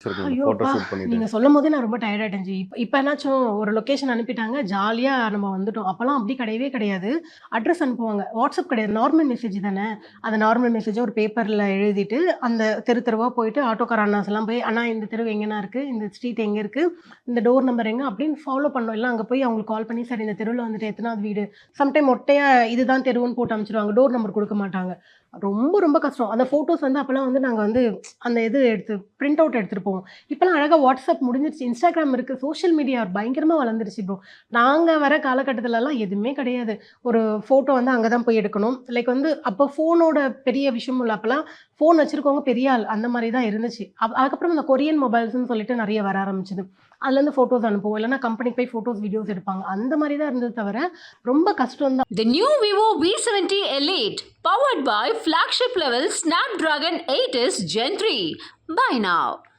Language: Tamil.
வச்சிருக்கீங்க ஃபோட்டோ ஐயோப்பா! ஷூட் பண்ணிட்டு. நீங்க சொல்லும்போதே நான் ரொம்ப டயர்ட் ஆயிட்டேன் ஜி. இப்ப என்னாச்சும் ஒரு லொகேஷன் அனுப்பிட்டாங்க. ஜாலியா நம்ம வந்துட்டோம். அப்பலாம் அப்படி கிடையவே கிடையாது. அட்ரஸ் அனுப்புவாங்க. WhatsApp கிடையாது. நார்மல் மெசேஜ் தானே. அந்த நார்மல் மெசேஜ ஒரு பேப்பர்ல எழுதிட்டு, அந்த தெரு தெருவா போயிட்டு ஆட்டோக்கார அண்ணாஸ்லாம் போய், "அண்ணா இந்த தெரு எங்கண்ணா இருக்கு? இந்த ஸ்ட்ரீட் எங்க இருக்கு? இந்த டோர் நம்பர் எங்க?" அப்படின்னு ஃபாலோ பண்ணோம். இல்ல அங்க போய் அவங்களுக்கு கால் பண்ணி, "சார் இந்த தெருவுல வந்துட்டு எத்தனாவது வீடு?" சம்டைம் மொட்டையா இதுதான் தெருவுன்னு போட்டு அனுப்பிச்சுருவாங்க. டோர் நம்பர் குடுக்க மாட்டாங்க. ரொம்ப ரொம்ப கஷ்டம். அந்த ஃபோட்டோஸ் வந்து அப்பலாம் வந்து நாங்க வந்து அந்த இது எடுத்து பிரிண்ட் அவுட் எடுத்துட்டு போவோம். இப்பலாம் அழகா WhatsApp முடிஞ்சிருச்சு. Instagram இருக்கு. சோசியல் மீடியா பயங்கரமா வளர்ந்துருச்சு ப்ரோ. நாங்க வர காலகட்டத்துலலாம் எதுவுமே கிடையாது. ஒரு ஃபோட்டோ வந்து அங்க தான் போய் எடுக்கணும். லைக் வந்து அப்போ ஃபோனோட பெரிய விஷயமும் இல்ல. அப்பலாம் ஃபோன் வச்சிருக்கவங்க பெரிய ஆள். அந்த மாரி தான் இருந்துச்சு. அதுக்கப்புறம் இந்த கொரியன் மொபைல்ஸ்ன்னு சொல்லிட்டு நெறைய வர ஆரம்பிச்சது. அதுலேருந்து ஃபோட்டோஸ் அனுப்புவோம். இல்லன்னா கம்பெனிக்கு போய் ஃபோட்டோஸ், வீடியோஸ் எடுப்பாங்க. அந்த மாரி தான் இருந்தது தவிர, ரொம்ப கஷ்டம் தான். The new Vivo V70 Elite, powered by flagship level Snapdragon 8s Gen 3. Buy now.